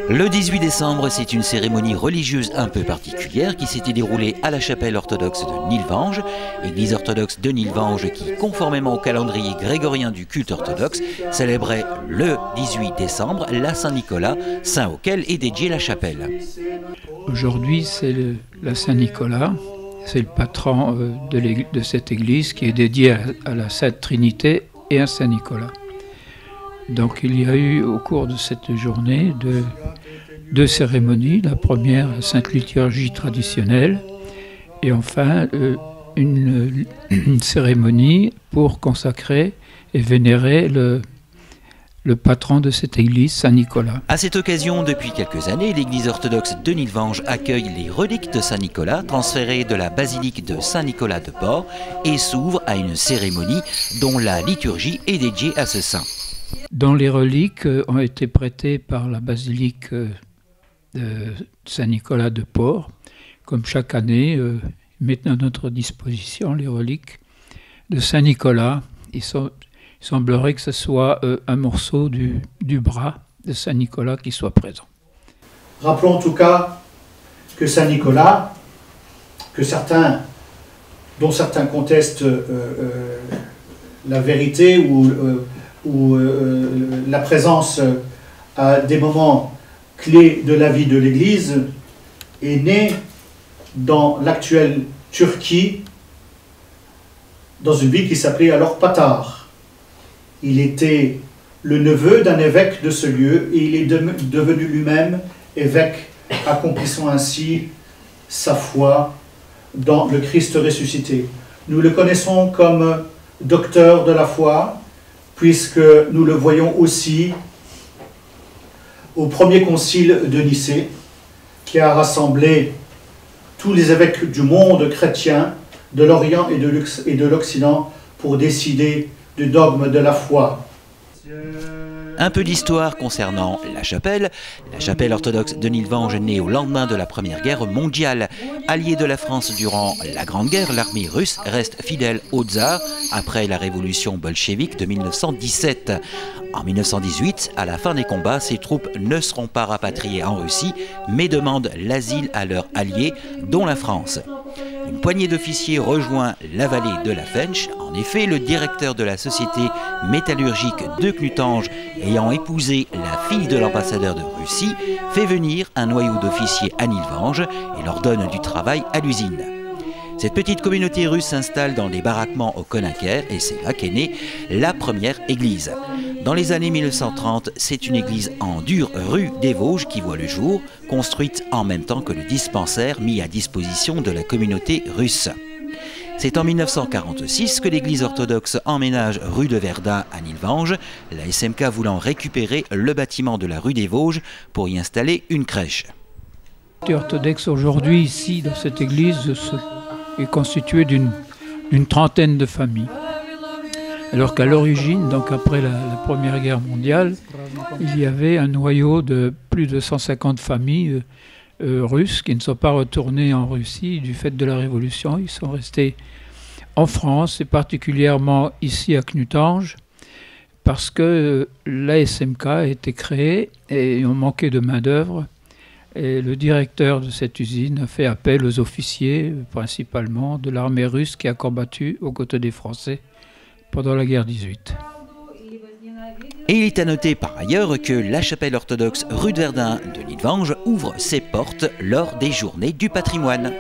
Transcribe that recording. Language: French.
Le 18 décembre, c'est une cérémonie religieuse un peu particulière qui s'était déroulée à la chapelle orthodoxe de Nilvange, église orthodoxe de Nilvange qui, conformément au calendrier grégorien du culte orthodoxe, célébrait le 18 décembre la Saint-Nicolas, saint auquel est dédiée la chapelle. Aujourd'hui, c'est la Saint-Nicolas, c'est le patron de cette église qui est dédié à la Sainte Trinité et à Saint-Nicolas. Donc il y a eu au cours de cette journée deux cérémonies. La première, la Sainte Liturgie traditionnelle, et enfin une cérémonie pour consacrer et vénérer le patron de cette église, Saint-Nicolas. À cette occasion, depuis quelques années, l'église orthodoxe de Nilvange accueille les reliques de Saint-Nicolas transférées de la basilique de Saint-Nicolas de Port et s'ouvre à une cérémonie dont la liturgie est dédiée à ce saint. Dont les reliques ont été prêtées par la basilique de Saint-Nicolas de Port. Comme chaque année, ils mettent à notre disposition les reliques de Saint-Nicolas. Il semblerait que ce soit un morceau du bras de Saint-Nicolas qui soit présent. Rappelons en tout cas que Saint-Nicolas, dont certains contestent la vérité ou la présence à des moments clés de la vie de l'Église, est né dans l'actuelle Turquie, dans une ville qui s'appelait alors Patar. Il était le neveu d'un évêque de ce lieu et il est devenu lui-même évêque, accomplissant ainsi sa foi dans le Christ ressuscité. Nous le connaissons comme docteur de la foi, puisque nous le voyons aussi au premier concile de Nicée, qui a rassemblé tous les évêques du monde chrétien, de l'Orient et de l'Occident, pour décider du dogme de la foi. Un peu d'histoire concernant la chapelle. La chapelle orthodoxe de Nilvange, née au lendemain de la Première Guerre mondiale. Alliée de la France durant la Grande Guerre, l'armée russe reste fidèle au tsar après la révolution bolchevique de 1917. En 1918, à la fin des combats, ces troupes ne seront pas rapatriées en Russie, mais demandent l'asile à leurs alliés, dont la France. Une poignée d'officiers rejoint la vallée de la Fench. En effet, le directeur de la société métallurgique de Knutange, ayant épousé la fille de l'ambassadeur de Russie, fait venir un noyau d'officiers à Nilvange et leur donne du travail à l'usine. Cette petite communauté russe s'installe dans les baraquements au Conincker et c'est là qu'est née la première église. Dans les années 1930, c'est une église en dur rue des Vosges qui voit le jour, construite en même temps que le dispensaire mis à disposition de la communauté russe. C'est en 1946 que l'église orthodoxe emménage rue de Verdun à Nilvange, la SMK voulant récupérer le bâtiment de la rue des Vosges pour y installer une crèche. Orthodoxe aujourd'hui, ici, dans cette église, est constitué d'une trentaine de familles. Alors qu'à l'origine, donc après la Première Guerre mondiale, il y avait un noyau de plus de 150 familles russes qui ne sont pas retournées en Russie du fait de la Révolution. Ils sont restés en France et particulièrement ici à Knutange parce que la SMK a été créée et on manquait de main-d'œuvre. Et le directeur de cette usine a fait appel aux officiers, principalement de l'armée russe qui a combattu aux côtés des Français pendant la guerre 18. Et il est à noter par ailleurs que la chapelle orthodoxe rue de Verdun de Nilvange ouvre ses portes lors des Journées du patrimoine.